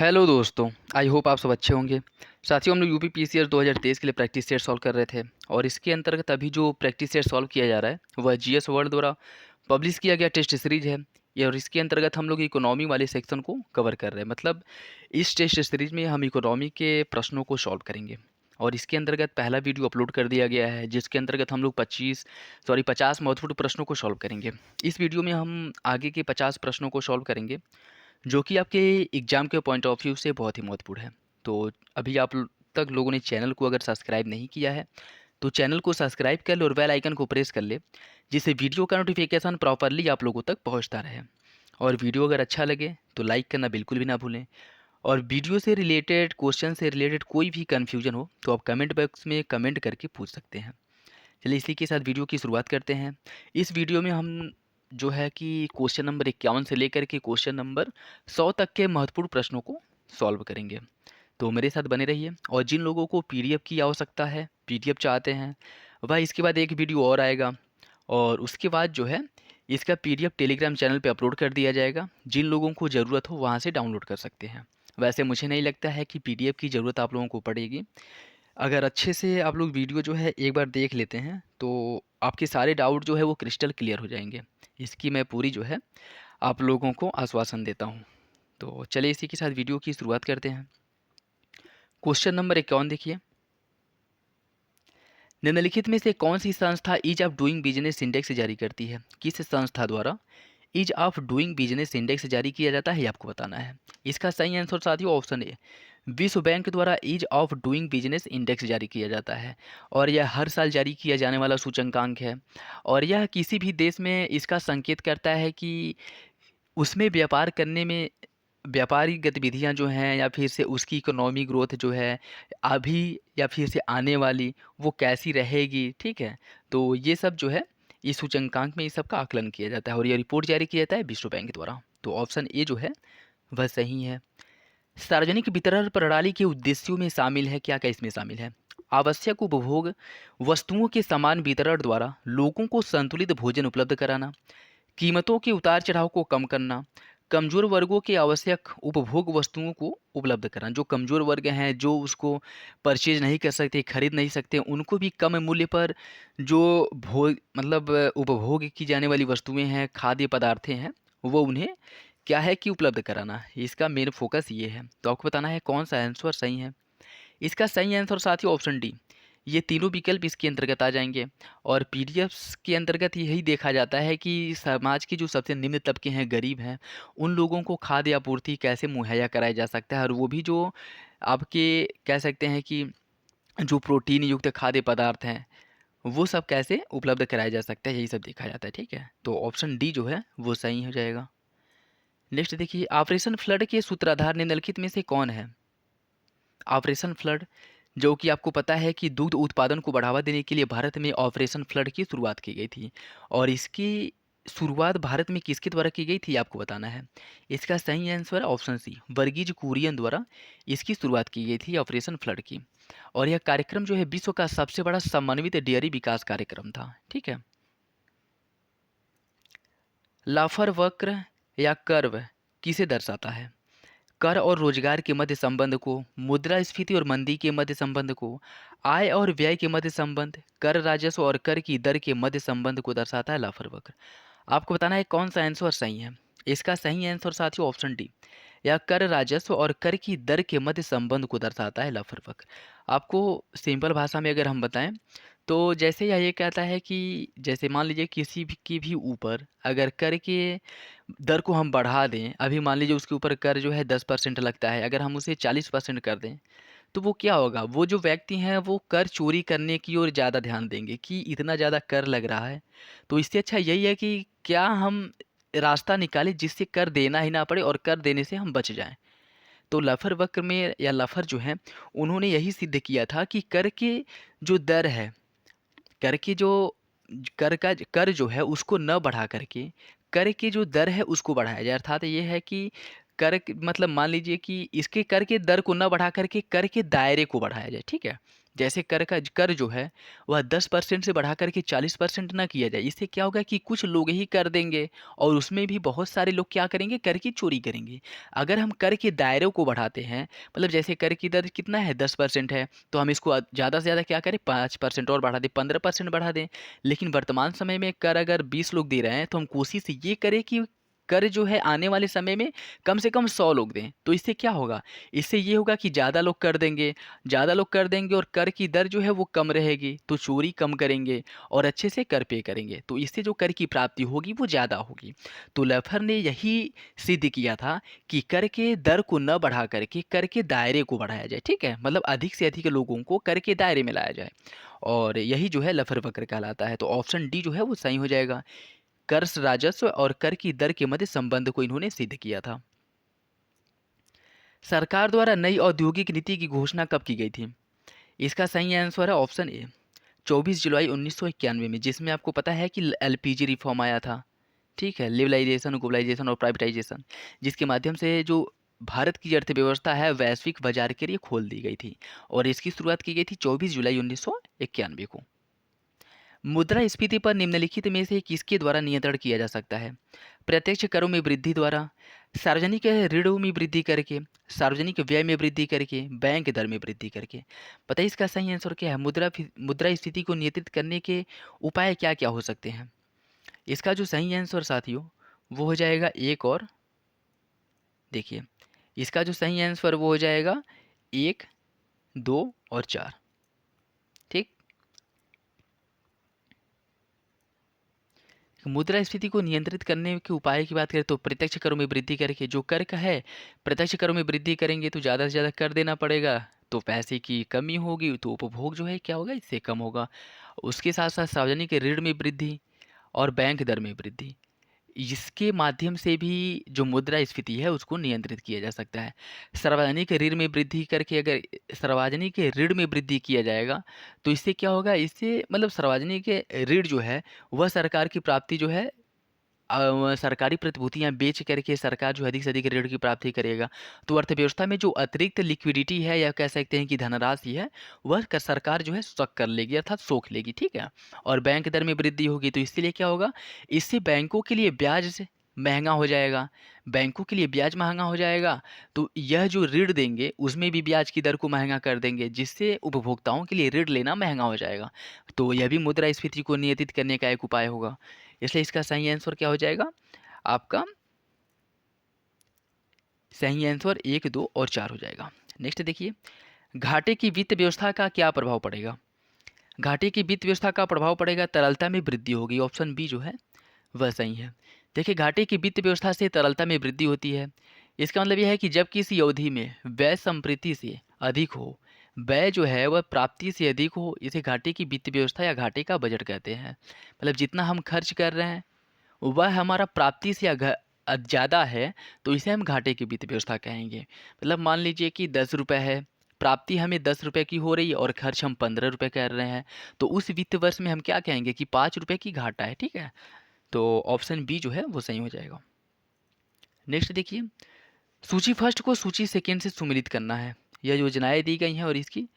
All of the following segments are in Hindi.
हेलो दोस्तों, आई होप आप सब अच्छे होंगे। साथियों, हम लोग यूपी पीसीएस 2023 के लिए प्रैक्टिस सेट सॉल्व कर रहे थे और इसके अंतर्गत अभी जो प्रैक्टिस सेट सॉल्व किया जा रहा है वह जीएस वर्ल्ड द्वारा पब्लिश किया गया टेस्ट सीरीज है। ये और इसके अंतर्गत हम लोग इकोनॉमी वाले सेक्शन को कवर कर रहे हैं। मतलब इस टेस्ट सीरीज में हम इकोनॉमी के प्रश्नों को सॉल्व करेंगे और इसके अंतर्गत पहला वीडियो अपलोड कर दिया गया है जिसके अंतर्गत हम लोग 50 महत्वपूर्ण प्रश्नों को सॉल्व करेंगे। इस वीडियो में हम आगे के 50 प्रश्नों को सॉल्व करेंगे जो कि आपके एग्ज़ाम के पॉइंट ऑफ व्यू से बहुत ही महत्वपूर्ण है। तो अभी आप तक लोगों ने चैनल को अगर सब्सक्राइब नहीं किया है तो चैनल को सब्सक्राइब कर ले और बेल आइकन को प्रेस कर ले, जिससे वीडियो का नोटिफिकेशन प्रॉपरली आप लोगों तक पहुंचता रहे। और वीडियो अगर अच्छा लगे तो लाइक करना बिल्कुल भी ना भूलें। और वीडियो से रिलेटेड, क्वेश्चन से रिलेटेड कोई भी कन्फ्यूजन हो तो आप कमेंट बॉक्स में कमेंट करके पूछ सकते हैं। चलिए इसी के साथ वीडियो की शुरुआत करते हैं। इस वीडियो में हम जो है कि क्वेश्चन नंबर 51 से लेकर के क्वेश्चन नंबर 100 तक के महत्वपूर्ण प्रश्नों को सॉल्व करेंगे। तो मेरे साथ बने रहिए। और जिन लोगों को पीडीएफ की आवश्यकता है, पीडीएफ चाहते हैं, वह इसके बाद एक वीडियो और आएगा और उसके बाद जो है इसका पीडीएफ टेलीग्राम चैनल पे अपलोड कर दिया जाएगा। जिन लोगों को ज़रूरत हो वहाँ से डाउनलोड कर सकते हैं। वैसे मुझे नहीं लगता है कि पीडीएफ की ज़रूरत आप लोगों को पड़ेगी। अगर अच्छे से आप लोग वीडियो जो है एक बार देख लेते हैं तो आपके सारे डाउट जो है वो क्रिस्टल क्लियर हो जाएंगे। इसकी मैं पूरी जो है आप लोगों को आश्वासन देता हूँ। तो चलिए इसी के साथ वीडियो की शुरुआत करते हैं। क्वेश्चन नंबर 51 देखिए। निम्नलिखित में से कौन सी संस्था ease of doing business index जारी करती है? किस संस्था द्वारा ease of doing business index जारी किया जाता है, ये आपको बताना है। इसका सही आंसर साथियों ऑप्शन ए, विश्व बैंक द्वारा ease of doing business index जारी किया जाता है और यह हर साल जारी किया जाने वाला सूचकांक है। और यह किसी भी देश में इसका संकेत करता है कि उसमें व्यापार करने में व्यापारिक गतिविधियां जो हैं या फिर से उसकी इकोनॉमी ग्रोथ जो है अभी या फिर से आने वाली वो कैसी रहेगी। ठीक है, तो ये सब जो है इस सूचकांक में इस सब का आकलन किया जाता है और ये रिपोर्ट जारी किया जाता है विश्व बैंक द्वारा। तो ऑप्शन ए जो है वह सही है। सार्वजनिक वितरण प्रणाली के उद्देश्यों में शामिल है, क्या क्या इसमें शामिल है? आवश्यक उपभोग वस्तुओं के समान वितरण द्वारा लोगों को संतुलित भोजन उपलब्ध कराना, कीमतों के उतार चढ़ाव को कम करना, कमज़ोर वर्गों के आवश्यक उपभोग वस्तुओं को उपलब्ध कराना। जो कमज़ोर वर्ग हैं, जो उसको परचेज नहीं कर सकते, खरीद नहीं सकते, उनको भी कम मूल्य पर जो मतलब उपभोग की जाने वाली वस्तुएं हैं, खाद्य पदार्थें हैं, वो उन्हें क्या है कि उपलब्ध कराना है। इसका मेन फोकस ये है। तो आपको बताना है कौन सा आंसर सही है। इसका सही आंसर साथियों ऑप्शन डी। ये तीनों विकल्प इसके अंतर्गत आ जाएंगे। और पीडीएफ्स के अंतर्गत यही देखा जाता है कि समाज के जो सबसे निम्न तबके हैं, गरीब हैं, उन लोगों को खाद्य आपूर्ति कैसे मुहैया कराया जा सकता है और वो भी जो आपके कह सकते हैं कि जो प्रोटीन युक्त खाद्य पदार्थ हैं वो सब कैसे उपलब्ध कराया जा सकता है, यही सब देखा जाता है। ठीक है, तो ऑप्शन डी जो है वो सही हो जाएगा। नेक्स्ट देखिए, ऑपरेशन फ्लड के सूत्रधार निम्नलिखित में से कौन है? ऑपरेशन फ्लड, जो कि आपको पता है कि दूध उत्पादन को बढ़ावा देने के लिए भारत में ऑपरेशन फ्लड की शुरुआत की गई थी। और इसकी शुरुआत भारत में किसके द्वारा की गई थी आपको बताना है। इसका सही answer option C, Verghese Kurien द्वारा इसकी शुरुआत की गई थी ऑपरेशन फ्लड की। और यह कार्यक्रम जो है विश्व का सबसे बड़ा समन्वित डेयरी विकास कार्यक्रम था। ठीक है। लाफर वक्र या कर्व किसे दर्शाता है? कर और रोजगार के मध्य संबंध को, मुद्रास्फीति और मंदी के मध्य संबंध को, आय और व्यय के मध्य संबंध, कर राजस्व और कर की दर के मध्य संबंध को दर्शाता है लाफर वक्र। आपको बताना है कौन सा आंसर सही है। इसका सही आंसर साथियों ऑप्शन डी, या कर राजस्व और कर की दर के मध्य संबंध को दर्शाता है लाफर वक्र। आपको सिंपल भाषा में अगर हम बताएं तो जैसे यह ये कहता है कि जैसे मान लीजिए किसी भी की भी ऊपर अगर कर के दर को हम बढ़ा दें, अभी मान लीजिए उसके ऊपर कर जो है 10% लगता है, अगर हम उसे 40% कर दें तो वो क्या होगा? वो जो व्यक्ति हैं वो कर चोरी करने की ओर ज़्यादा ध्यान देंगे कि इतना ज़्यादा कर लग रहा है। तो इससे अच्छा यही है कि क्या हम रास्ता निकालें जिससे कर देना ही ना पड़े और कर देने से हम बच जाएं। तो लफर वक्र में या लफर जो है उन्होंने यही सिद्ध किया था कि कर के जो दर है, कर की जो कर का कर जो है उसको न बढ़ा करके कर की जो दर है उसको बढ़ाया जाए। अर्थात ये है कि मतलब मान लीजिए कि इसके कर के दर को न बढ़ा करके कर के दायरे को बढ़ाया जाए। ठीक है, जैसे कर जो है वह 10% से बढ़ा करके 40% ना किया जाए। इससे क्या होगा कि कुछ लोग ही कर देंगे और उसमें भी बहुत सारे लोग क्या करेंगे, कर की चोरी करेंगे। अगर हम कर के दायरे को बढ़ाते हैं, मतलब जैसे कर की दर कितना है, 10% है, तो हम इसको ज़्यादा से ज़्यादा क्या करें, 5% और बढ़ा दें, 15% बढ़ा दें। लेकिन वर्तमान समय में कर अगर 20 लोग दे रहे हैं तो हम कोशिश ये करें कि कर जो है आने वाले समय में कम से कम 100 लोग दें। तो इससे क्या होगा, इससे ये होगा कि ज़्यादा लोग कर देंगे, ज़्यादा लोग कर देंगे और कर की दर जो है वो कम रहेगी, तो चोरी कम करेंगे और अच्छे से कर पे करेंगे, तो इससे जो कर की प्राप्ति होगी वो ज़्यादा होगी। तो लेफर ने यही सिद्ध किया था कि कर के दर को न बढ़ा करके कर के दायरे को बढ़ाया जाए, ठीक है, मतलब अधिक से अधिक लोगों को कर के दायरे में लाया जाए, और यही जो है लफर वक्र कहलाता है। तो ऑप्शन डी जो है वो सही हो जाएगा। कर राजस्व और कर की दर के मध्य संबंध को इन्होंने सिद्ध किया था। सरकार द्वारा नई औद्योगिक नीति की घोषणा कब की गई थी? इसका सही आंसर है ऑप्शन ए, 24 जुलाई 1991 में, जिसमें आपको पता है कि एलपीजी रिफॉर्म आया था, ठीक है, लिबरलाइजेशन, ग्लोबलाइजेशन और प्राइवेटाइजेशन, जिसके माध्यम से जो भारत की अर्थव्यवस्था है वैश्विक बाजार के लिए खोल दी गई थी, और इसकी शुरुआत की गई थी 24 जुलाई 1991 को। मुद्रास्फीति पर निम्नलिखित में से किसके द्वारा नियंत्रण किया जा सकता है? प्रत्यक्ष करों में वृद्धि द्वारा, सार्वजनिक ऋणों में वृद्धि करके, सार्वजनिक व्यय में वृद्धि करके, बैंक दर में वृद्धि करके। बताइए इसका सही आंसर क्या है? मुद्रास्फीति को नियंत्रित करने के उपाय क्या क्या हो सकते हैं? इसका जो सही आंसर साथियों वो हो जाएगा एक और, देखिए इसका जो सही आंसर वो हो जाएगा 1, 2 और 4, ठीक। मुद्रास्फीति को नियंत्रित करने के उपाय की बात करें तो प्रत्यक्ष करों में वृद्धि करके, जो कर का है प्रत्यक्ष करों में वृद्धि करेंगे तो ज़्यादा से ज़्यादा कर देना पड़ेगा, तो पैसे की कमी होगी, तो उपभोग जो है क्या होगा, इससे कम होगा। उसके साथ साथ सार्वजनिक ऋण में वृद्धि और बैंक दर में वृद्धि, इसके माध्यम से भी जो मुद्रास्फीति है उसको नियंत्रित किया जा सकता है। सार्वजनिक ऋण में वृद्धि करके, अगर सार्वजनिक ऋण में वृद्धि किया जाएगा तो इससे क्या होगा, इससे मतलब सार्वजनिक ऋण जो है वह सरकार की प्राप्ति जो है, सरकारी प्रतिभूतियां बेच करके सरकार जो है अधिक से अधिक ऋण की प्राप्ति करेगा। तो अर्थव्यवस्था में जो अतिरिक्त लिक्विडिटी है या कह सकते हैं कि धनराशि है वह सरकार जो है स्टॉक कर लेगी, अर्थात सोख लेगी, ठीक है। और बैंक दर में वृद्धि होगी, तो इसलिए क्या होगा, इससे बैंकों के लिए ब्याज से महंगा हो जाएगा, बैंकों के लिए ब्याज महंगा हो जाएगा, तो यह जो ऋण देंगे उसमें भी ब्याज की दर को महंगा कर देंगे, जिससे उपभोक्ताओं के लिए ऋण लेना महंगा हो जाएगा। तो यह भी मुद्रास्फीति को नियंत्रित करने का एक उपाय होगा। इसलिए इसका सही आंसर क्या हो जाएगा, आपका सही आंसर 1, 2 और 4 हो जाएगा। नेक्स्ट देखिए, घाटे की वित्त व्यवस्था का क्या प्रभाव पड़ेगा? घाटे की वित्त व्यवस्था का प्रभाव पड़ेगा, तरलता में वृद्धि होगी, ऑप्शन बी जो है वह सही है। देखिए घाटे की वित्त व्यवस्था से तरलता में वृद्धि होती है। इसका मतलब यह है कि जब किसी अवधि में व्यय संप्रीति से अधिक हो, व्यय जो है वह प्राप्ति से अधिक हो, इसे घाटे की वित्त व्यवस्था या घाटे का बजट कहते हैं। मतलब जितना हम खर्च कर रहे हैं वह हमारा प्राप्ति से ज़्यादा है, तो इसे हम घाटे की वित्त व्यवस्था कहेंगे। मतलब मान लीजिए कि 10 रुपये है, प्राप्ति हमें 10 रुपये की हो रही है और खर्च हम 15 रुपये कर रहे हैं, तो उस वित्त वर्ष में हम क्या कहेंगे कि 5 रुपये की घाटा है, ठीक है। तो ऑप्शन बी जो है वो सही हो जाएगा। नेक्स्ट देखिए, सूची फर्स्ट को सूची सेकेंड से सुमिलित करना है। यह योजनाएं दी गई हैं और इसकी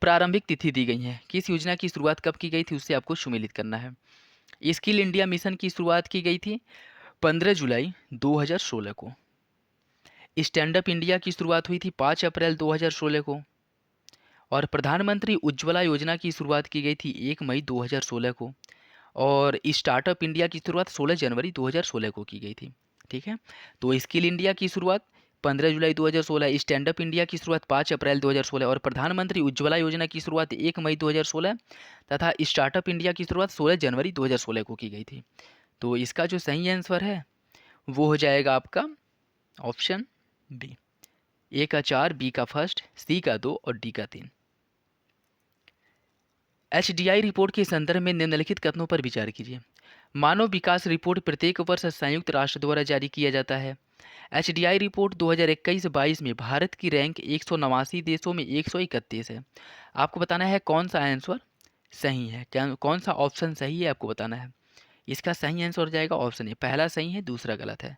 प्रारंभिक तिथि दी गई है। किस योजना की शुरुआत कब की गई थी उससे आपको सुमिलित करना है। स्किल इंडिया मिशन की शुरुआत की गई थी 15 जुलाई 2016 को। स्टैंड अप इंडिया की शुरुआत हुई थी 5 अप्रैल 2016 को। और प्रधानमंत्री उज्ज्वला योजना की शुरुआत की गई थी 1 मई 2016 को। और स्टार्टअप इंडिया की शुरुआत 16 जनवरी 2016 को की गई थी, ठीक है। तो स्किल इंडिया की शुरुआत 15 जुलाई 2016, स्टैंड अप इंडिया की शुरुआत 5 अप्रैल 2016 और प्रधानमंत्री उज्ज्वला योजना की शुरुआत 1 मई 2016 तथा स्टार्टअप इंडिया की शुरुआत 16 जनवरी 2016 को की गई थी। तो इसका जो सही आंसर है वो हो जाएगा आपका ऑप्शन बी, ए का 4, बी का फर्स्ट, सी का 2 और डी का 3। HDI रिपोर्ट के संदर्भ में निम्नलिखित कथनों पर विचार कीजिए। मानव विकास रिपोर्ट प्रत्येक वर्ष संयुक्त राष्ट्र द्वारा जारी किया जाता है। HDI रिपोर्ट 2021-22 में भारत की रैंक 189 देशों में 131 है। आपको बताना है कौन सा आंसर सही है, क्या कौन सा ऑप्शन सही है आपको बताना है। इसका सही आंसर हो जाएगा ऑप्शन ए, पहला सही है दूसरा गलत है।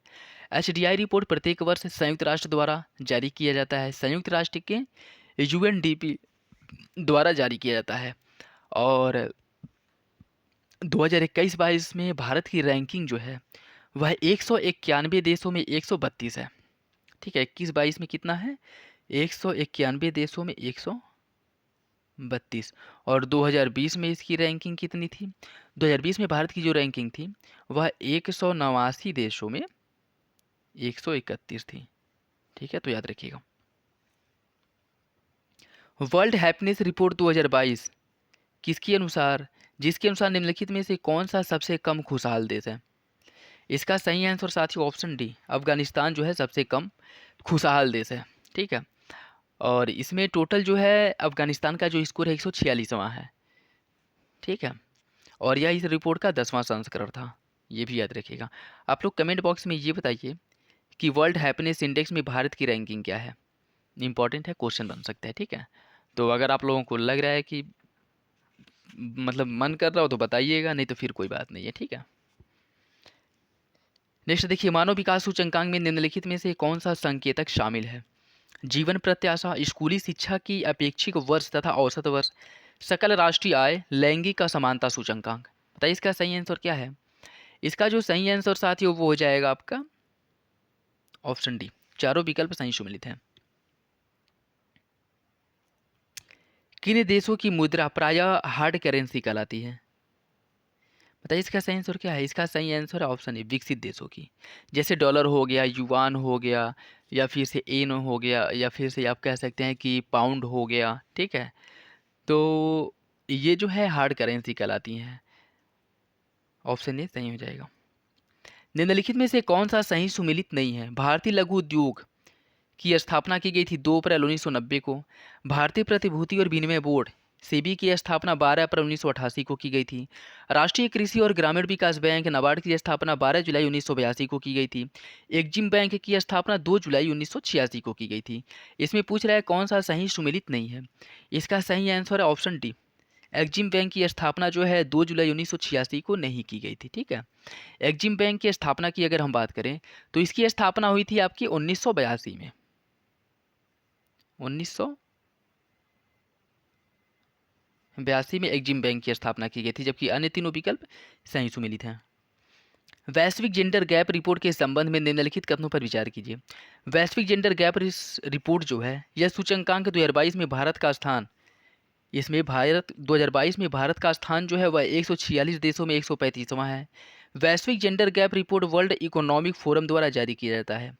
HDI रिपोर्ट प्रत्येक वर्ष संयुक्त राष्ट्र द्वारा जारी किया जाता है। संयुक्त राष्ट्र के UNDP द्वारा जारी किया जाता है। और 2021-22 में भारत की रैंकिंग जो है वह 191 देशों में 132 है। ठीक है, 21-22 में कितना है? 191 देशों में 132। और 2020 में इसकी रैंकिंग कितनी थी? 2020 में भारत की जो रैंकिंग थी वह 189 देशों में 131 थी। ठीक है, तो याद रखिएगा। वर्ल्ड हैप्पीनेस रिपोर्ट 2022 किसके अनुसार जिसके अनुसार निम्नलिखित में से कौन सा सबसे कम खुशहाल देश है? इसका सही आंसर साथियों ऑप्शन डी, अफगानिस्तान जो है सबसे कम खुशहाल देश है। ठीक है, और इसमें टोटल जो है अफगानिस्तान का जो स्कोर है 146वां है। ठीक है, और यह इस रिपोर्ट का 10वां संस्करण था, ये भी याद रखिएगा। आप लोग कमेंट बॉक्स में ये बताइए कि वर्ल्ड हैप्पीनेस इंडेक्स में भारत की रैंकिंग क्या है। इंपॉर्टेंट है, क्वेश्चन बन सकता है। ठीक है, तो अगर आप लोगों को लग रहा है कि मतलब मन कर रहा हो तो बताइएगा, नहीं तो फिर कोई बात नहीं है। ठीक है, नेक्स्ट देखिए, मानव विकास सूचकांक में निम्नलिखित में से कौन सा संकेतक शामिल है? जीवन प्रत्याशा, स्कूली शिक्षा की अपेक्षिक वर्ष तथा औसत वर्ष, सकल राष्ट्रीय आय, लैंगिक असमानता सूचकांक। बताइए इसका सही आंसर क्या है? इसका जो सही आंसर साथियों वो हो जाएगा आपका ऑप्शन डी, चारों विकल्प सही सम्मिलित हैं। किन देशों की मुद्रा प्रायः हार्ड करेंसी कहलाती है? बताइए इसका सही आंसर क्या है? इसका सही आंसर है ऑप्शन ए, विकसित देशों की। जैसे डॉलर हो गया, युआन हो गया, या फिर से एन हो गया, या फिर से आप कह सकते हैं कि पाउंड हो गया। ठीक है, तो ये जो है हार्ड करेंसी कहलाती हैं। ऑप्शन ए सही हो जाएगा। निम्नलिखित में से कौन सा सही सुमेलित नहीं है? भारतीय लघु उद्योग की स्थापना की गई थी 2 अप्रैल 1990 को। भारतीय प्रतिभूति और विनिमय बोर्ड सेबी की स्थापना 12 अप्रैल 1988 को की गई थी। राष्ट्रीय कृषि और ग्रामीण विकास बैंक नाबार्ड की स्थापना 12 जुलाई 1982 को की गई थी। एग्जिम बैंक की स्थापना 2 जुलाई 1986 को की गई थी। इसमें पूछ रहा है कौन सा सही सुमेलित नहीं है? इसका सही आंसर है ऑप्शन डी, एग्जिम बैंक की स्थापना जो है 2 जुलाई 1986 को नहीं की गई थी। ठीक है, एग्जिम बैंक की स्थापना की अगर हम बात करें तो इसकी स्थापना हुई थी आपकी 1982 में। 1982 में एग्जिम बैंक की स्थापना की गई थी, जबकि अन्य तीनों विकल्प सही सुमेलित हैं। वैश्विक जेंडर गैप रिपोर्ट के संबंध में निम्नलिखित कथनों पर विचार कीजिए। वैश्विक जेंडर गैप रिपोर्ट जो है यह सूचकांक 2022 में भारत का स्थान, इसमें भारत 2022 में भारत का स्थान जो है वह 146 देशों में 135वां है। वैश्विक gender gap report world economic forum द्वारा जारी किया जाता है।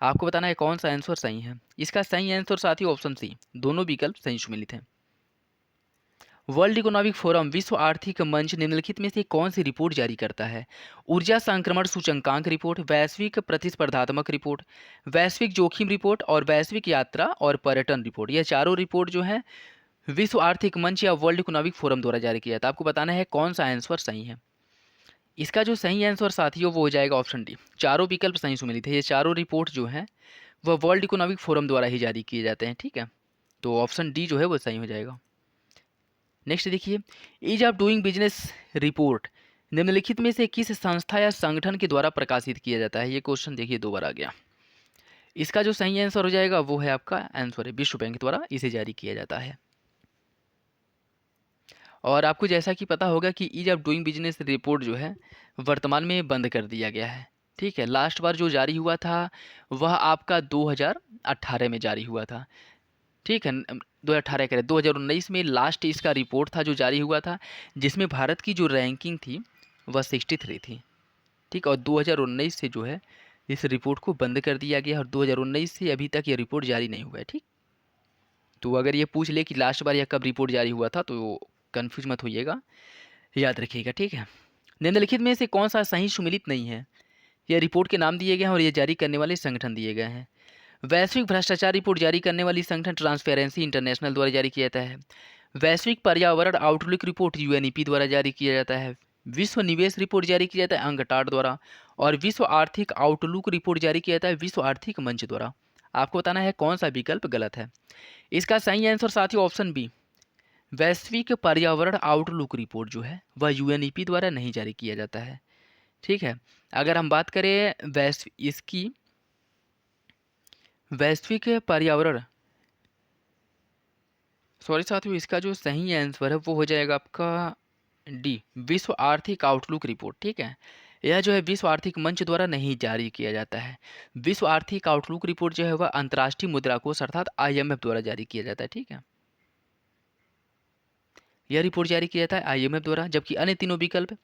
आपको बताना है कौन सा आंसर सही है। इसका सही आंसर साथी ऑप्शन सी, दोनों विकल्प सही सम्मिलित हैं। वर्ल्ड इकोनॉमिक फोरम विश्व आर्थिक मंच निम्नलिखित में से कौन सी रिपोर्ट जारी करता है? ऊर्जा संक्रमण सूचकांक रिपोर्ट, वैश्विक प्रतिस्पर्धात्मक रिपोर्ट, वैश्विक जोखिम रिपोर्ट और वैश्विक यात्रा और पर्यटन रिपोर्ट। यह चारों रिपोर्ट जो है विश्व आर्थिक मंच या वर्ल्ड इकोनॉमिक फोरम द्वारा जारी किया जाता है। आपको बताना है कौन सा आंसर सही है। इसका जो सही आंसर साथियों वो हो जाएगा ऑप्शन डी, चारों विकल्प सही सुमेलित है। ये चारों रिपोर्ट जो है वह वर्ल्ड इकोनॉमिक फोरम द्वारा ही जारी किए जाते हैं। ठीक है, तो ऑप्शन डी जो है वो सही हो जाएगा। नेक्स्ट देखिए, ease of doing business report निम्नलिखित में से किस संस्था या संगठन के द्वारा प्रकाशित किया जाता है? ये क्वेश्चन देखिए 2 बार आ गया। इसका जो सही आंसर हो जाएगा वो है आपका आंसर है विश्व बैंक द्वारा इसे जारी किया जाता है। और आपको जैसा कि पता होगा कि ease of doing business report जो है वर्तमान में बंद कर दिया गया है। ठीक है, लास्ट बार जो जारी हुआ था वह आपका 2018 में जारी हुआ था। ठीक है, 2018 करें 2019 में लास्ट इसका रिपोर्ट था जो जारी हुआ था, जिसमें भारत की जो रैंकिंग थी वह 63 थी। ठीक, और 2019 से जो है इस रिपोर्ट को बंद कर दिया गया और 2019 से अभी तक ये रिपोर्ट जारी नहीं हुआ है। ठीक, तो अगर ये पूछ ले कि लास्ट बार यह कब रिपोर्ट जारी हुआ था तो कन्फ्यूज मत होइएगा, याद रखिएगा। ठीक है, निम्नलिखित में से कौन सा सही सुमेलित नहीं है? यह रिपोर्ट के नाम दिए गए हैं और ये जारी करने वाले संगठन दिए गए हैं। वैश्विक भ्रष्टाचार रिपोर्ट जारी करने वाली संगठन ट्रांसपेरेंसी इंटरनेशनल द्वारा जारी किया जाता है। वैश्विक पर्यावरण आउटलुक रिपोर्ट यूएनईपी द्वारा जारी किया जाता है। विश्व निवेश रिपोर्ट जारी किया जाता है अंगटाड द्वारा, और विश्व आर्थिक आउटलुक रिपोर्ट जारी किया जाता है विश्व आर्थिक मंच द्वारा। आपको बताना है कौन सा विकल्प गलत है। इसका सही आंसर साथियों ऑप्शन बी, वैश्विक पर्यावरण आउटलुक रिपोर्ट जो है वह यूएनईपी द्वारा नहीं जारी किया जाता है। ठीक है, अगर हम बात करें इसकी वैश्विक पर्यावरण सॉरी साथियों, इसका जो सही आंसर है वो हो जाएगा आपका डी, विश्व आर्थिक आउटलुक रिपोर्ट। ठीक है, यह जो है विश्व आर्थिक मंच द्वारा नहीं जारी किया जाता है। विश्व आर्थिक आउटलुक रिपोर्ट जो है वह अंतर्राष्ट्रीय मुद्रा कोष अर्थात आईएमएफ द्वारा जारी किया जाता है। ठीक है, यह रिपोर्ट जारी किया जाता है आईएमएफ द्वारा, जबकि अन्य तीनों विकल्प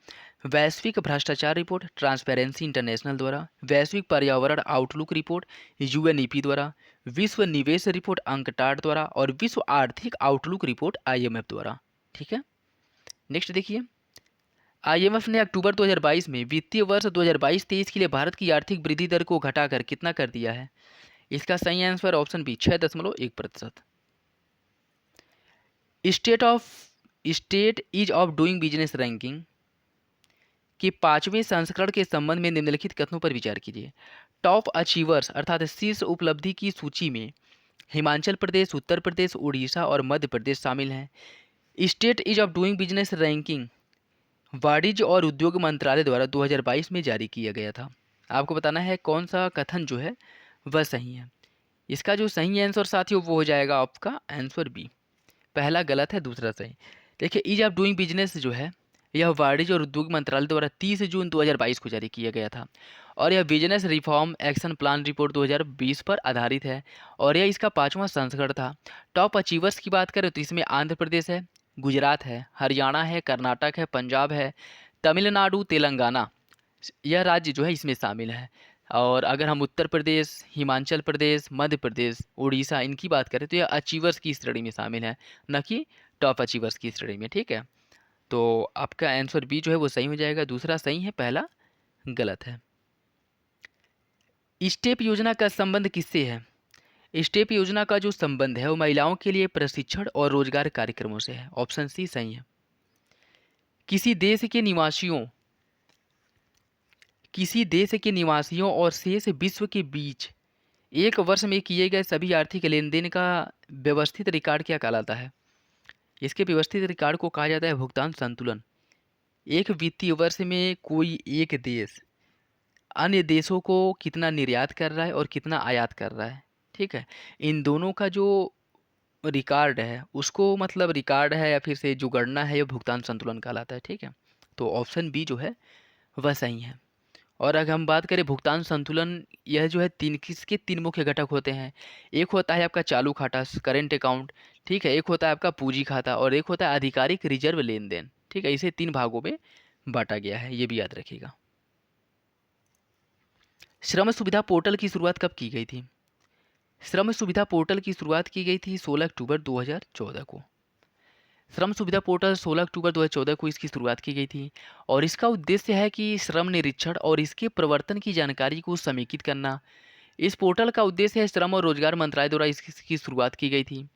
वैश्विक भ्रष्टाचार रिपोर्ट ट्रांसपेरेंसी इंटरनेशनल द्वारा, वैश्विक पर्यावरण आउटलुक रिपोर्ट यूएनईपी द्वारा, विश्व निवेश रिपोर्ट अंकटाड द्वारा और विश्व आर्थिक आउटलुक रिपोर्ट आईएमएफ द्वारा। ठीक है, नेक्स्ट देखिए, आईएमएफ ने अक्टूबर 2022 में वित्तीय वर्ष 2022-23 के लिए भारत की आर्थिक वृद्धि दर को घटाकर कितना कर दिया है? इसका सही answer option B 6.1%। State ease of doing business ranking के 5वें संस्करण के संबंध में निम्नलिखित कथनों पर विचार कीजिए। टॉप अचीवर्स अर्थात शीर्ष उपलब्धि की सूची में हिमाचल प्रदेश, उत्तर प्रदेश, उड़ीसा और मध्य प्रदेश शामिल हैं। State ease of doing business ranking वाणिज्य और उद्योग मंत्रालय द्वारा 2022 में जारी किया गया था। आपको बताना है कौन सा कथन जो है वह सही है। इसका जो सही आंसर साथियों वो हो जाएगा आपका आंसर बी, पहला गलत है, दूसरा सही। देखिए, ईज ऑफ डूइंग बिजनेस जो है यह वाणिज्य और उद्योग मंत्रालय द्वारा 30 जून 2022 को जारी किया गया था और यह business reform action plan report 2020 पर आधारित है और यह इसका 5वां संस्करण था। टॉप अचीवर्स की बात करें तो इसमें आंध्र प्रदेश है, गुजरात है, हरियाणा है, कर्नाटक है, पंजाब है, तमिलनाडु, तेलंगाना, यह राज्य जो है इसमें शामिल है। और अगर हम उत्तर प्रदेश, हिमाचल प्रदेश, मध्य प्रदेश, उड़ीसा इनकी बात करें तो यह अचीवर्स की श्रेणी में शामिल है, न कि टॉप अचीवर्स की श्रेणी में। ठीक है, तो आपका आंसर बी जो है वो सही हो जाएगा, दूसरा सही है, पहला गलत है। स्टेप योजना का संबंध किससे है? स्टेप योजना का जो संबंध है वो महिलाओं के लिए प्रशिक्षण और रोजगार कार्यक्रमों से है। ऑप्शन सी सही है। किसी देश के निवासियों और शेष विश्व के बीच एक वर्ष में किए गए सभी आर्थिक लेन देन का व्यवस्थित रिकॉर्ड क्या कहलाता है? इसके व्यवस्थित रिकॉर्ड को कहा जाता है भुगतान संतुलन। एक वित्तीय वर्ष में कोई एक देश अन्य देशों को कितना निर्यात कर रहा है और कितना आयात कर रहा है, ठीक है, इन दोनों का जो रिकॉर्ड है उसको मतलब रिकॉर्ड है या फिर से जो गणना है ये भुगतान संतुलन कहलाता है। ठीक है, तो ऑप्शन बी जो है वह सही है। और अगर हम बात करें भुगतान संतुलन, यह जो है किसके तीन मुख्य घटक होते हैं। एक होता है आपका चालू खाता करेंट अकाउंट, ठीक है, एक होता है आपका पूंजी खाता और एक होता है आधिकारिक रिजर्व लेन देन। ठीक है, इसे 3 भागों में बांटा गया है, ये भी याद रखिएगा। श्रम सुविधा पोर्टल की शुरुआत कब की गई थी? श्रम सुविधा पोर्टल की शुरुआत की गई थी 16 अक्टूबर 2014 को। श्रम सुविधा पोर्टल 16 अक्टूबर 2014 को इसकी शुरुआत की गई थी और इसका उद्देश्य है कि श्रम निरीक्षण और इसके प्रवर्तन की जानकारी को समेकित करना। इस पोर्टल का उद्देश्य है श्रम और रोजगार मंत्रालय द्वारा इसकी शुरुआत की गई थी।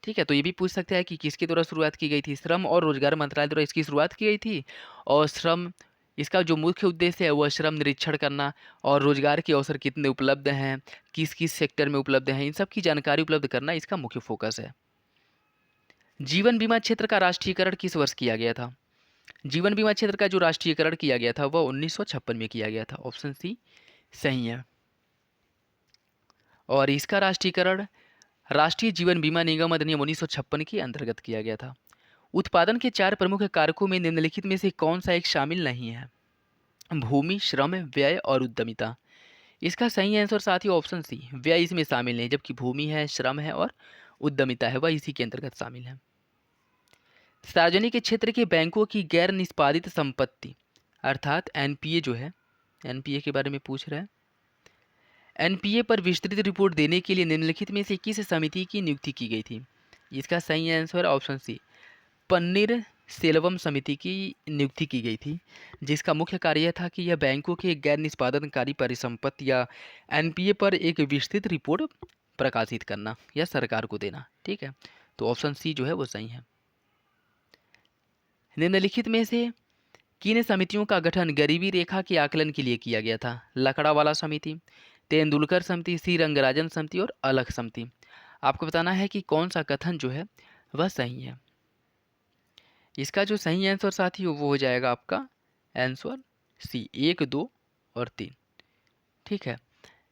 ठीक है, तो ये भी पूछ सकते हैं कि किसके द्वारा शुरुआत की गई थी। श्रम और रोजगार मंत्रालय द्वारा इसकी शुरुआत की गई थी और इसका जो मुख्य उद्देश्य है वह श्रम निरीक्षण करना और रोजगार के अवसर कितने उपलब्ध हैं, किस किस सेक्टर में उपलब्ध हैं, इन सब की जानकारी उपलब्ध करना इसका मुख्य फोकस है। जीवन बीमा क्षेत्र का राष्ट्रीयकरण किस वर्ष किया गया था? जीवन बीमा क्षेत्र का जो राष्ट्रीयकरण किया गया था वह 1956 में किया गया था। ऑप्शन सी सही है। और इसका राष्ट्रीयकरण राष्ट्रीय जीवन बीमा निगम अधिनियम 1956 के अंतर्गत किया गया था। उत्पादन के 4 प्रमुख कारकों में निम्नलिखित में से कौन सा एक शामिल नहीं है? भूमि, श्रम, व्यय और उद्यमिता। इसका सही आंसर साथियों ऑप्शन सी, व्यय इसमें शामिल नहीं, जबकि भूमि है, श्रम है और उद्यमिता है वह इसी के अंतर्गत शामिल है। सार्वजनिक क्षेत्र के बैंकों की गैर निष्पादित संपत्ति अर्थात एनपीए जो है, एनपीए के बारे में पूछ रहा है। एनपीए पर विस्तृत रिपोर्ट देने के लिए निम्नलिखित में से किस समिति की नियुक्ति की गई थी? इसका सही answer option C, Panneer Selvam समिति की नियुक्ति की गई थी, जिसका मुख्य कार्य था कि यह बैंकों के गैर निष्पादनकारी परिसंपत्ति या एनपीए पर एक विस्तृत रिपोर्ट प्रकाशित करना या सरकार को देना। ठीक है, तो ऑप्शन सी जो है वो सही है। निम्नलिखित में से किन समितियों का गठन गरीबी रेखा के आकलन के लिए किया गया था? लकड़ावाला समिति, तेंदुलकर समिति, सी रंगराजन समिति और अलग समिति। आपको बताना है कि कौन सा कथन जो है वह सही है। इसका जो सही आंसर साथी वो हो जाएगा आपका आंसर सी, 1, 2 और 3। ठीक है,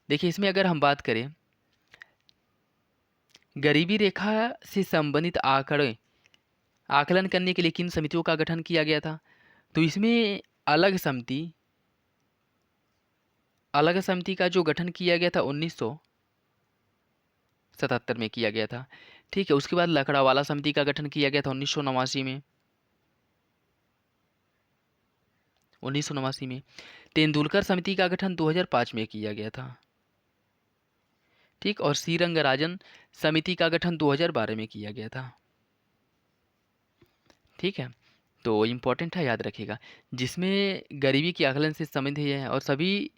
देखिए इसमें अगर हम बात करें गरीबी रेखा से संबंधित आंकड़े आकलन करने के लिए किन समितियों का गठन किया गया था? तो इसमें अलग समिति अलग समिति का जो गठन किया गया था 1977 में किया गया था। ठीक है, उसके बाद लकड़ावाला समिति का गठन किया गया था 1989 में। 1989 में तेंदुलकर समिति का गठन 2005 में किया गया था। ठीक, और श्रीरंगराजन समिति का गठन 2012 में किया गया था। ठीक है, तो इम्पोर्टेंट है, याद रखिएगा, जिसमें गरीबी के आकलन से संबंधित है। और सभी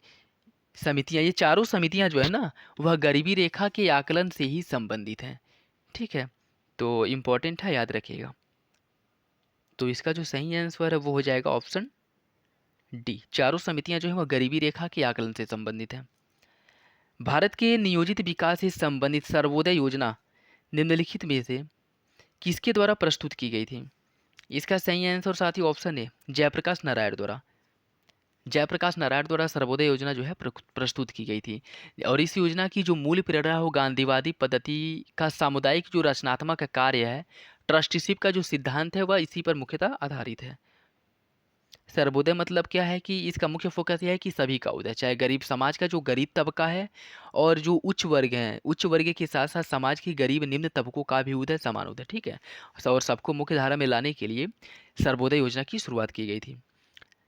समितियां, ये चारों समितियां जो है ना, वह गरीबी रेखा के आकलन से ही संबंधित हैं। ठीक है, तो इम्पोर्टेंट है, याद रखिएगा। तो इसका जो सही आंसर है वो हो जाएगा ऑप्शन डी। चारों समितियां जो है वह गरीबी रेखा के आकलन से संबंधित हैं। भारत के नियोजित विकास से संबंधित सर्वोदय योजना निम्नलिखित में से किसके द्वारा प्रस्तुत की गई थी? इसका सही आंसर साथी ऑप्शन है जयप्रकाश नारायण द्वारा। जयप्रकाश नारायण द्वारा सर्वोदय योजना जो है प्रस्तुत की गई थी। और इस योजना की जो मूल प्रेरणा हो गांधीवादी पद्धति का सामुदायिक जो रचनात्मक कार्य है, ट्रस्टीशिप का जो सिद्धांत है, वह इसी पर मुख्यतः आधारित है। सर्वोदय मतलब क्या है कि इसका मुख्य फोकस यह है कि सभी का उदय, चाहे गरीब समाज का जो गरीब तबका है और जो उच्च वर्ग हैं, उच्च वर्ग के साथ साथ समाज की गरीब निम्न तबकों का भी उदय, समान उदय। ठीक है, और सबको मुख्य धारा में लाने के लिए सर्वोदय योजना की शुरुआत की गई थी।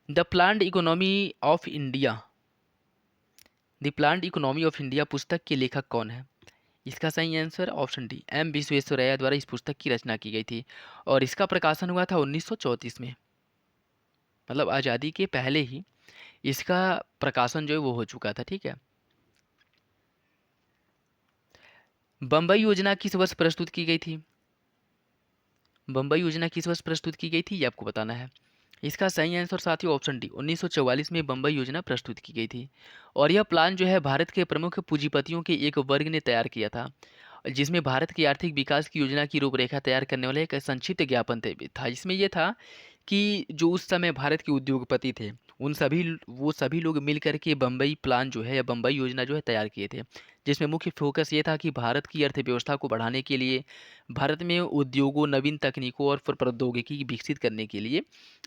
The planned economy of India the planned economy of India पुस्तक के लेखक कौन है? इसका सही answer option D M Visvesvaraya द्वारा इस पुस्तक की रचना की गई थी। और इसका प्रकाशन हुआ था 1934 में, मतलब आज़ादी के पहले ही इसका प्रकाशन जो है वो हो चुका था। ठीक है, बम्बई योजना किस वर्ष प्रस्तुत की गई थी? बम्बई योजना किस वर्ष प्रस्तुत की गई थी, ये आपको बताना है। इसका सही आंसर साथियों ऑप्शन डी 1944 में बम्बई योजना प्रस्तुत की गई थी। और यह प्लान जो है भारत के प्रमुख पूंजीपतियों के एक वर्ग ने तैयार किया था, जिसमें भारत की आर्थिक विकास की योजना की रूपरेखा तैयार करने वाला एक संक्षिप्त ज्ञापन था। इसमें यह था कि जो उस समय भारत के उद्योगपति थे, वो सभी लोग मिल कर के बम्बई प्लान जो है या बम्बई योजना जो है तैयार किए थे, जिसमें मुख्य फोकस ये था कि भारत की अर्थव्यवस्था को बढ़ाने के लिए, भारत में उद्योगों, नवीन तकनीकों और प्रौद्योगिकी विकसित करने के लिए,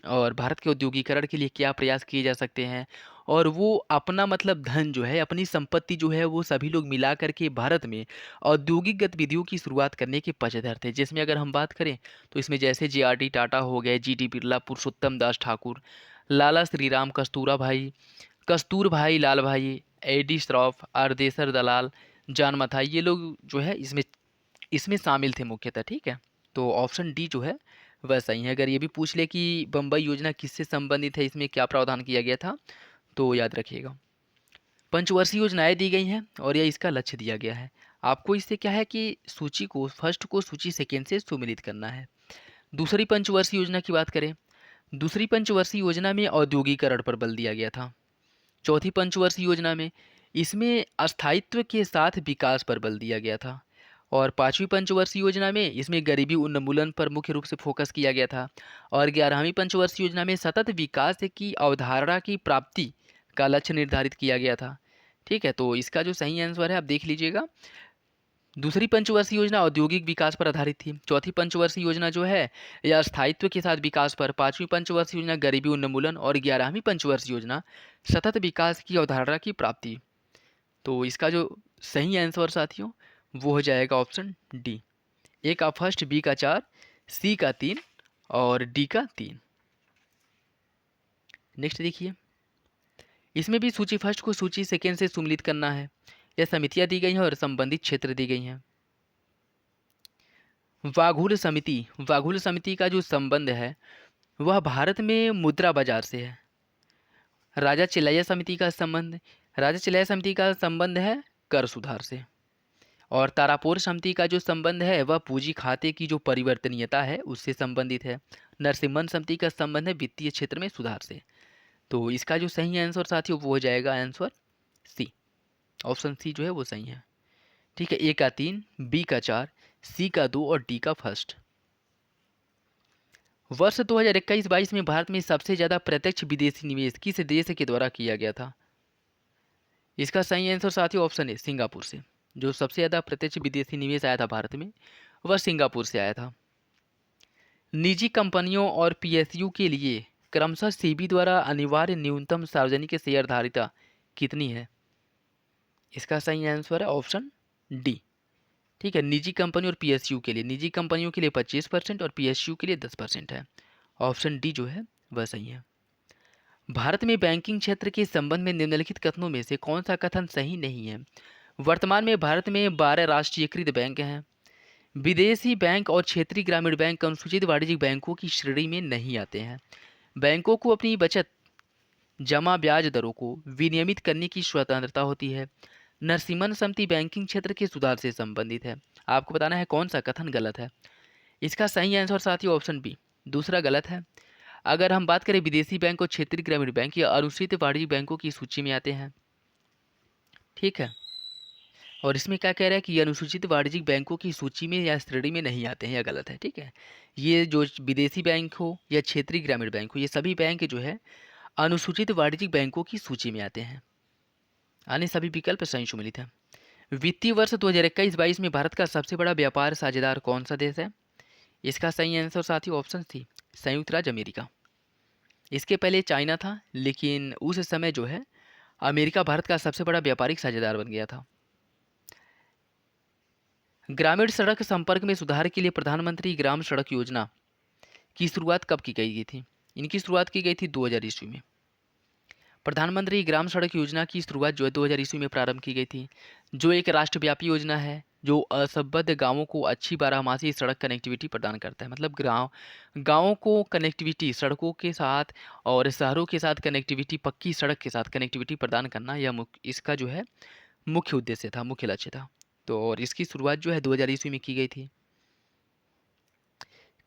और भारत के औद्योगिकरण के लिए क्या प्रयास किए जा सकते हैं। और वो अपना मतलब धन जो है, अपनी संपत्ति जो है, वो सभी लोग मिला करके भारत में औद्योगिक गतिविधियों की शुरुआत करने के पक्षधर थे। जिसमें अगर हम बात करें तो इसमें जैसे जे.आर.डी. टाटा हो गए, जी.टी. बिरला, पुरुषोत्तम दास ठाकुर, लाला श्रीराम, कस्तूर भाई लाल भाई, ए.डी. श्रॉफ, आरदेसर दलाल, जान मथाई, ये लोग जो है इसमें इसमें शामिल थे मुख्यतः। ठीक है, तो ऑप्शन डी जो है वह सही है। अगर ये भी पूछ ले कि बम्बई योजना किससे संबंधित है, इसमें क्या प्रावधान किया गया था, तो याद रखिएगा। पंचवर्षीय योजनाएं दी गई हैं और यह इसका लक्ष्य दिया गया है। आपको इससे क्या है कि सूची को फर्स्ट को सूची सेकेंड से सुमिलित करना है। दूसरी पंचवर्षीय योजना की बात करें, दूसरी पंचवर्षीय योजना में औद्योगिकरण पर बल दिया गया था। चौथी पंचवर्षीय योजना में इसमें स्थायित्व के साथ विकास पर बल दिया गया था। और पांचवी पंचवर्षीय योजना में इसमें गरीबी उन्मूलन पर मुख्य रूप से फोकस किया गया था। और 11वीं पंचवर्षीय योजना में सतत विकास की अवधारणा की प्राप्ति का लक्ष्य निर्धारित किया गया था। ठीक है, तो इसका जो सही आंसर है आप देख लीजिएगा। दूसरी पंचवर्षीय योजना औद्योगिक विकास पर आधारित थी। चौथी पंचवर्षीय योजना जो है यह स्थायित्व के साथ विकास पर, पांचवी पंचवर्षीय योजना गरीबी उन्मूलन, और 11वीं पंचवर्षीय योजना सतत विकास की अवधारणा की प्राप्ति। तो इसका जो सही आंसर साथियों वो हो जाएगा ऑप्शन डी। ए का फर्स्ट, बी का 4, सी का 3 और डी का 3। नेक्स्ट देखिए, इसमें भी सूची फर्स्ट को सूची सेकेंड से सुमिलित करना है। यह समितियां दी गई हैं और संबंधित क्षेत्र दी गई हैं। वाघुल समिति का जो संबंध है वह भारत में मुद्रा बाजार से है। राजा चिलैया समिति का संबंध है कर सुधार से। और तारापुर समिति का जो संबंध है वह पूंजी खाते की जो परिवर्तनीयता है उससे संबंधित है। नरसिम्हन समिति का संबंध है वित्तीय क्षेत्र में सुधार से। तो इसका जो सही आंसर साथियों वो हो जाएगा आंसर सी, ऑप्शन सी जो है वो सही है। ठीक है, ए का 3, बी का 4, सी का 2 और डी का फर्स्ट। वर्ष 2021-22 में भारत में सबसे ज़्यादा प्रत्यक्ष विदेशी निवेश किस देश के द्वारा किया गया था? इसका सही आंसर साथियों ऑप्शन है सिंगापुर से। जो सबसे ज़्यादा प्रत्यक्ष विदेशी निवेश आया था भारत में, वह सिंगापुर से आया था। निजी कंपनियों और पीएसयू के लिए क्रमशः सेबी द्वारा अनिवार्य न्यूनतम सार्वजनिक शेयरधारिता कितनी है? इसका सही आंसर है ऑप्शन डी। ठीक है, निजी कंपनी और पीएसयू के लिए, निजी कंपनियों के लिए 25% और पीएसयू के लिए 10% है। ऑप्शन डी जो है वह सही है। भारत में बैंकिंग क्षेत्र के संबंध में निम्नलिखित कथनों में से कौन सा कथन सही नहीं है? वर्तमान में भारत में 12 राष्ट्रीयकृत बैंक हैं। विदेशी बैंक और क्षेत्रीय ग्रामीण बैंक अनुसूचित वाणिज्यिक बैंकों की श्रेणी में नहीं आते हैं। बैंकों को अपनी बचत जमा ब्याज दरों को विनियमित करने की स्वतंत्रता होती है। नरसिम्हन समिति बैंकिंग क्षेत्र के सुधार से संबंधित है। आपको बताना है कौन सा कथन गलत है। इसका सही आंसर साथियों ऑप्शन बी, दूसरा गलत है। अगर हम बात करें विदेशी बैंक और क्षेत्रीय ग्रामीण बैंक, या अनुसूचित वाणिज्यिक बैंकों की सूची में आते हैं। ठीक है, और इसमें क्या कह रहा है कि ये अनुसूचित वाणिज्यिक बैंकों की सूची में या श्रेणी में नहीं आते हैं, या गलत है। ठीक है, ये जो विदेशी बैंक हो या क्षेत्रीय ग्रामीण बैंक हो, ये सभी बैंक जो है अनुसूचित वाणिज्यिक बैंकों की सूची में आते हैं। अन्य सभी विकल्प सही सम्मिलित हैं। वित्तीय वर्ष 2021-22 में भारत का सबसे बड़ा व्यापार साझेदार कौन सा देश है? इसका सही आंसर साथियों ऑप्शन सी, संयुक्त राज्य अमेरिका। इसके पहले चाइना था, लेकिन उस समय जो है अमेरिका भारत का सबसे बड़ा व्यापारिक साझेदार बन गया था। ग्रामीण सड़क संपर्क में सुधार के लिए प्रधानमंत्री ग्राम सड़क योजना की शुरुआत कब की गई थी? इनकी शुरुआत की गई थी 2000 ईस्वी में। प्रधानमंत्री ग्राम सड़क योजना की शुरुआत जो है 2000 ईस्वी में प्रारंभ की गई थी, जो एक राष्ट्रव्यापी योजना है जो असंबद्ध गांवों को अच्छी बारहमासी सड़क कनेक्टिविटी प्रदान करता है। मतलब गांवों को कनेक्टिविटी सड़कों के साथ और शहरों के साथ कनेक्टिविटी, पक्की सड़क के साथ कनेक्टिविटी प्रदान करना, यह इसका जो है मुख्य उद्देश्य था, मुख्य लक्ष्य था। तो और इसकी शुरुआत जो है 2000 ईस्वी में की गई थी।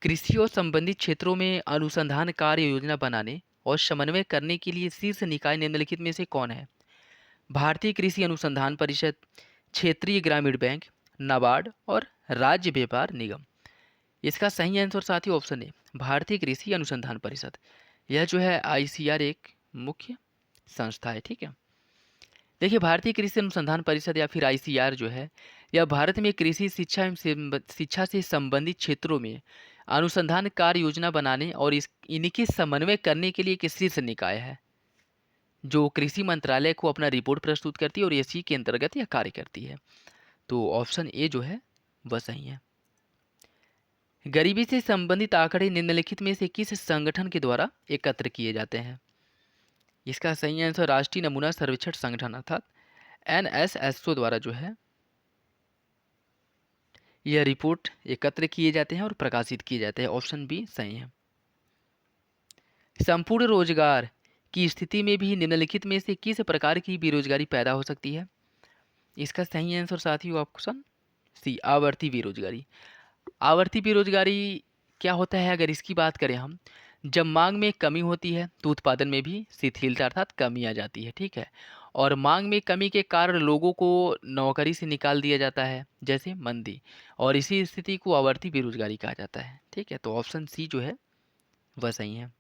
कृषि और संबंधित क्षेत्रों में अनुसंधान कार्य योजना बनाने और समन्वय करने के लिए शीर्ष निकाय निम्नलिखित में से कौन है? भारतीय कृषि अनुसंधान परिषद, क्षेत्रीय ग्रामीण बैंक, नाबार्ड और राज्य व्यापार निगम। इसका सही आंसर साथियों ऑप्शन ए, भारतीय कृषि अनुसंधान परिषद। यह जो है आईसीआर एक मुख्य संस्था है। ठीक है, देखिए भारतीय कृषि अनुसंधान परिषद या फिर आईसीआर जो है, यह भारत में कृषि शिक्षा से संबंधित क्षेत्रों में अनुसंधान कार्य योजना बनाने और इनके समन्वय करने के लिए एक शीर्ष निकाय है, जो कृषि मंत्रालय को अपना रिपोर्ट प्रस्तुत करती है और इसी के अंतर्गत यह कार्य करती है। तो ऑप्शन ए जो है वह सही है। गरीबी से संबंधित आंकड़े निम्नलिखित में से किस संगठन के द्वारा एकत्र किए जाते हैं? इसका सही आंसर राष्ट्रीय नमूना सर्वेक्षण संगठन अर्थात एनएसएसओ द्वारा जो है यह रिपोर्ट एकत्र किए जाते हैं और प्रकाशित किए जाते हैं। ऑप्शन बी सही है। संपूर्ण रोजगार की स्थिति में भी निम्नलिखित में से किस प्रकार की बेरोजगारी पैदा हो सकती है? इसका सही आंसर साथियों ऑप्शन सी, आवर्ती बेरोजगारी। आवर्ती बेरोजगारी क्या होता है? अगर इसकी बात करें हम, जब मांग में कमी होती है तो उत्पादन में भी शिथिलता अर्थात कमी आ जाती है। ठीक है, और मांग में कमी के कारण लोगों को नौकरी से निकाल दिया जाता है, जैसे मंदी, और इसी स्थिति को आवर्ती बेरोजगारी कहा जाता है। ठीक है, तो ऑप्शन सी जो है वह सही है।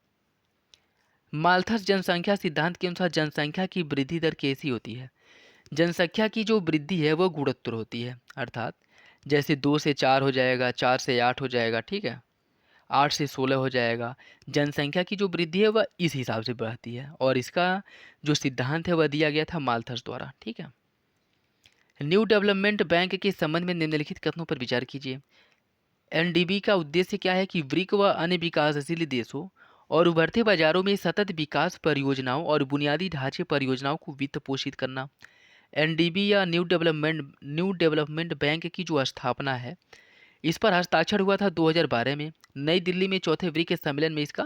माल्थस जनसंख्या सिद्धांत के अनुसार जनसंख्या की वृद्धि दर कैसी होती है? जनसंख्या की जो वृद्धि है वह गुणोत्तर होती है, अर्थात जैसे 2 से 4 हो जाएगा, 4 से 8 हो जाएगा, ठीक है, 8 से 16 हो जाएगा। जनसंख्या की जो वृद्धि है वह इस हिसाब से बढ़ती है, और इसका जो सिद्धांत है वह दिया गया था माल्थस द्वारा। ठीक है, न्यू डेवलपमेंट बैंक के संबंध में निम्नलिखित कथनों पर विचार कीजिए। एनडीबी का उद्देश्य क्या है? कि ब्रिक व अन्य विकासशील देशों और उभरते बाजारों में सतत विकास परियोजनाओं और बुनियादी ढांचे परियोजनाओं को वित्त पोषित करना। एनडीबी या न्यू डेवलपमेंट बैंक की जो स्थापना है, इस पर हस्ताक्षर हुआ था 2012 में नई दिल्ली में चौथे ब्रिक सम्मेलन में इसका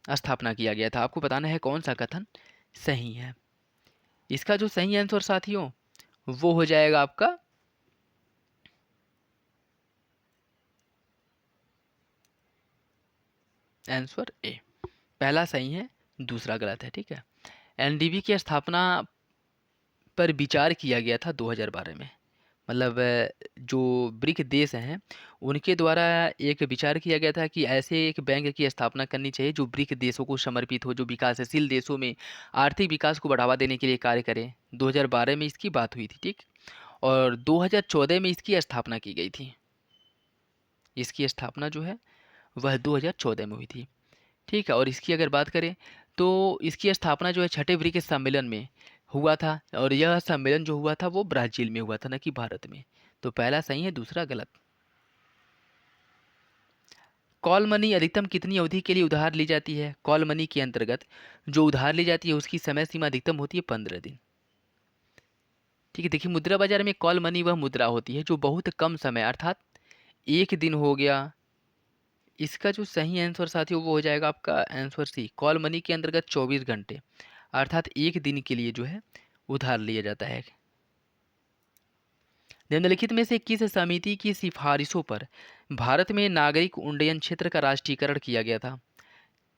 स्थापना किया गया था। आपको बताना है कौन सा कथन सही है। इसका जो सही आंसर साथियों वो हो जाएगा आपका आंसर ए, पहला सही है, दूसरा गलत है। ठीक है, एनडीबी की स्थापना पर विचार किया गया था 2012 में। मतलब जो ब्रिक देश हैं उनके द्वारा एक विचार किया गया था कि ऐसे एक बैंक की स्थापना करनी चाहिए जो ब्रिक देशों को समर्पित हो, जो विकासशील देशों में आर्थिक विकास को बढ़ावा देने के लिए कार्य करे। 2012 में इसकी बात हुई थी। ठीक, और 2014 में इसकी स्थापना की गई थी। इसकी स्थापना जो है वह 2014 में हुई थी। ठीक है, और इसकी अगर बात करें तो इसकी स्थापना जो है छठे ब्रिक्स सम्मेलन में हुआ था, और यह सम्मेलन जो हुआ था वो ब्राज़ील में हुआ था, न कि भारत में। तो पहला सही है, दूसरा गलत। कॉल मनी अधिकतम कितनी अवधि के लिए उधार ली जाती है? कॉल मनी के अंतर्गत जो उधार ली जाती है उसकी समय सीमा अधिकतम होती है 15 दिन। ठीक है, देखिए मुद्रा बाजार में कॉल मनी वह मुद्रा होती है जो बहुत कम समय अर्थात 1 दिन हो गया। इसका जो सही आंसर साथियों वो हो जाएगा आपका आंसर सी, कॉल मनी के अंतर्गत 24 घंटे अर्थात 1 दिन के लिए जो है उधार लिया जाता है। निम्नलिखित में से किस समिति की सिफारिशों पर भारत में नागरिक उड्डयन क्षेत्र का राष्ट्रीयकरण किया गया था?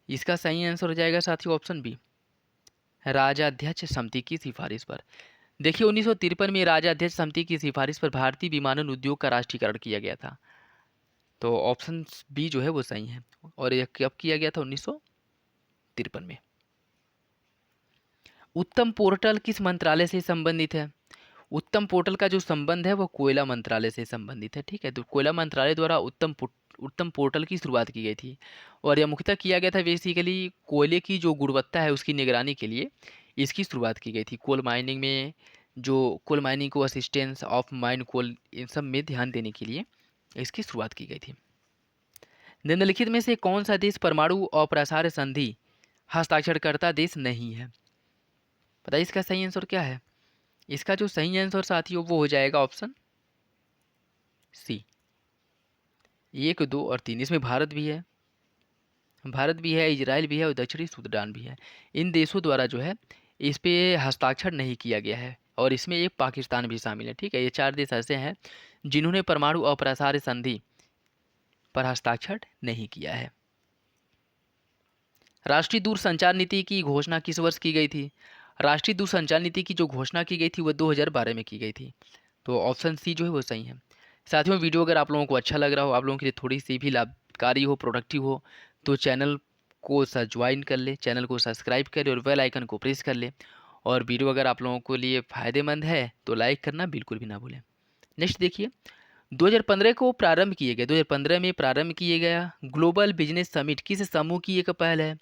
इसका सही आंसर हो जाएगा साथियों ऑप्शन बी, राजाध्यक्ष समिति की सिफारिश पर। देखिए 1953 में राजाध्यक्ष समिति की सिफारिश पर भारतीय विमानन उद्योग का राष्ट्रीयकरण किया गया था। तो ऑप्शन बी जो है वो सही है। और यह कब किया गया था? 1953 में। उत्तम पोर्टल किस मंत्रालय से संबंधित है? उत्तम पोर्टल का जो संबंध है वो कोयला मंत्रालय से संबंधित है। ठीक है, तो कोयला मंत्रालय द्वारा उत्तम पोर्टल की शुरुआत की गई थी, और यह मुख्यतः किया गया था बेसिकली कोयले की जो गुणवत्ता है उसकी निगरानी के लिए इसकी शुरुआत की गई थी। कोल माइनिंग में जो कोल माइनिंग को असिस्टेंस ऑफ माइन कोल इन सब में ध्यान देने के लिए इसकी शुरुआत की गई थी। निम्नलिखित में से कौन सा देश परमाणु अप्रसार संधि हस्ताक्षरकर्ता देश नहीं है? बताइए इसका सही आंसर क्या है? इसका जो सही आंसर साथियों वो हो जाएगा ऑप्शन सी, 1, 2 और 3। इसमें भारत भी है, इजराइल भी है और दक्षिणी सूडान भी है। इन देशों द्वारा जो है इस पे हस्ताक्षर नहीं किया गया है, और इसमें एक पाकिस्तान भी शामिल है। ठीक है, ये 4 देश ऐसे हैं जिन्होंने परमाणु अप्रसार संधि पर हस्ताक्षर नहीं किया है। राष्ट्रीय दूरसंचार नीति की घोषणा किस वर्ष की गई थी? राष्ट्रीय दूरसंचार नीति की जो घोषणा की गई थी वह 2012 में की गई थी। तो ऑप्शन सी जो है वो सही है। साथियों वीडियो अगर आप लोगों को अच्छा लग रहा हो, आप लोगों के लिए थोड़ी सी भी लाभकारी हो, प्रोडक्टिव हो, तो चैनल को ज्वाइन कर ले, चैनल को सब्सक्राइब कर ले और बेल आइकन को प्रेस कर ले। और वीडियो अगर आप लोगों के लिए फ़ायदेमंद है तो लाइक करना बिल्कुल भी ना भूलें। नेक्स्ट देखिए, 2015 को प्रारंभ किए गए 2015 में प्रारंभ किए गया ग्लोबल बिजनेस समिट किस समूह की एक पहल है?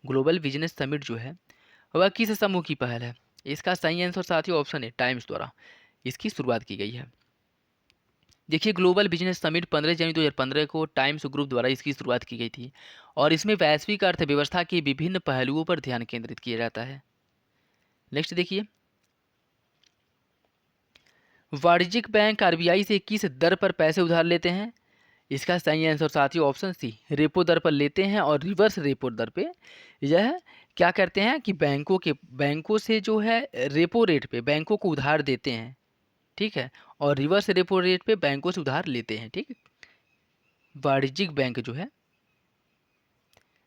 ग्लोबल बिजनेस समिट जो है वह किस समूह की पहल है? इसका सही आंसर साथियों ऑप्शन है टाइम्स द्वारा इसकी शुरुआत की गई है। देखिए ग्लोबल बिजनेस समिट 15 जनवरी 2015 को टाइम्स ग्रुप द्वारा इसकी शुरुआत की गई थी, और इसमें वैश्विक अर्थव्यवस्था के विभिन्न पहलुओं पर ध्यान केंद्रित किया जाता है। नेक्स्ट देखिए, वाणिज्यिक बैंक आरबीआई से किस दर पर पैसे उधार लेते हैं? इसका सही आंसर साथियों ऑप्शन सी, रेपो दर पर लेते हैं, और रिवर्स रेपो दर पे यह क्या करते हैं कि बैंकों से जो है रेपो रेट पे बैंकों को उधार देते हैं। ठीक है, और रिवर्स रेपो रेट पे बैंकों से उधार लेते हैं। ठीक है, वाणिज्यिक बैंक जो है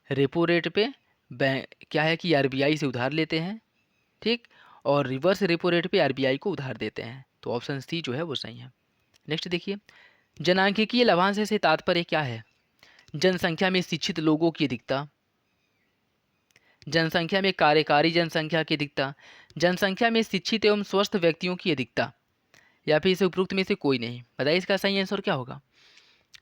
रेपो रेट पे बैंक क्या है कि आरबीआई से उधार लेते हैं। ठीक, और रिवर्स रेपो रेट पे आरबीआई को उधार देते हैं। तो ऑप्शन सी जो है वो सही है। नेक्स्ट देखिए, जनांकीय लाभांश से तात्पर्य क्या है? जनसंख्या में शिक्षित लोगों की अधिकता, जनसंख्या में कार्यकारी जनसंख्या की अधिकता, जनसंख्या में शिक्षित एवं स्वस्थ व्यक्तियों की अधिकता, या फिर इसे उपरोक्त में से कोई नहीं। बताइए इसका सही आंसर क्या होगा?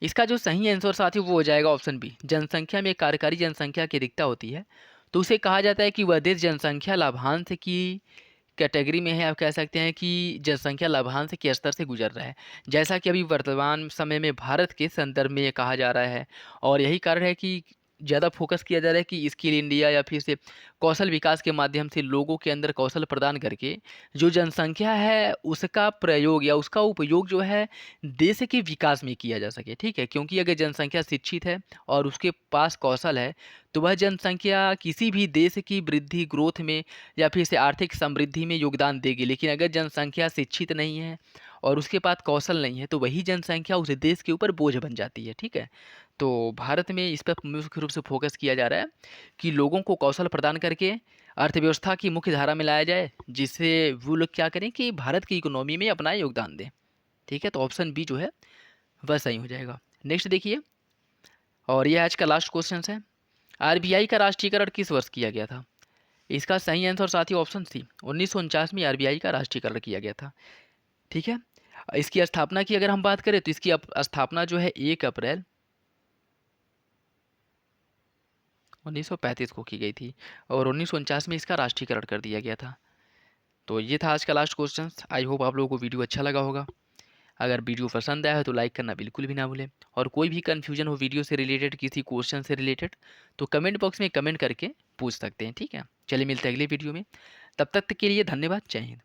इसका जो सही आंसर साथी वो हो जाएगा ऑप्शन बी, जनसंख्या में कार्यकारी जनसंख्या की अधिकता होती है तो उसे कहा जाता है कि वह देश जनसंख्या लाभांश की कैटेगरी में है। आप कह सकते हैं कि जनसंख्या लाभांश के स्तर से गुजर रहा है, जैसा कि अभी वर्तमान समय में भारत के संदर्भ में ये कहा जा रहा है। और यही कारण है कि ज़्यादा फोकस किया जा रहा है कि स्किल इंडिया या फिर से कौशल विकास के माध्यम से लोगों के अंदर कौशल प्रदान करके जो जनसंख्या है उसका प्रयोग या उसका उपयोग जो है देश के विकास में किया जा सके। ठीक है, क्योंकि अगर जनसंख्या शिक्षित है और उसके पास कौशल है तो वह जनसंख्या किसी भी देश की वृद्धि ग्रोथ में या फिर से आर्थिक समृद्धि में योगदान देगी। लेकिन अगर जनसंख्या शिक्षित नहीं है और उसके पास कौशल नहीं है तो वही जनसंख्या उस देश के ऊपर बोझ बन जाती है। ठीक है, तो भारत में इस पर मुख्य रूप से फोकस किया जा रहा है कि लोगों को कौशल प्रदान करके अर्थव्यवस्था की मुख्य धारा में लाया जाए, जिससे वो लोग क्या करें कि भारत की इकोनॉमी में अपना योगदान दें। ठीक है, तो ऑप्शन बी जो है वह सही हो जाएगा। नेक्स्ट देखिए, और यह आज का लास्ट क्वेश्चन है, आरबीआई का राष्ट्रीयकरण किस वर्ष किया गया था? इसका सही आंसर साथी ऑप्शन सी, 1949 में आरबीआई का राष्ट्रीयकरण किया गया था। ठीक है। इसकी स्थापना की अगर हम बात करें तो इसकी स्थापना जो है 1 अप्रैल 1935 को की गई थी और 1949 में इसका राष्ट्रीयकरण कर दिया गया था। तो ये था आज का लास्ट क्वेश्चन। आई होप आप लोगों को वीडियो अच्छा लगा होगा। अगर वीडियो पसंद आया है तो लाइक करना बिल्कुल भी ना भूलें, और कोई भी कन्फ्यूजन हो वीडियो से रिलेटेड, किसी क्वेश्चन से रिलेटेड, तो कमेंट बॉक्स में कमेंट करके पूछ सकते हैं। ठीक है, चलिए मिलते हैं अगले वीडियो में। तब तक के लिए धन्यवाद। जय हिंद।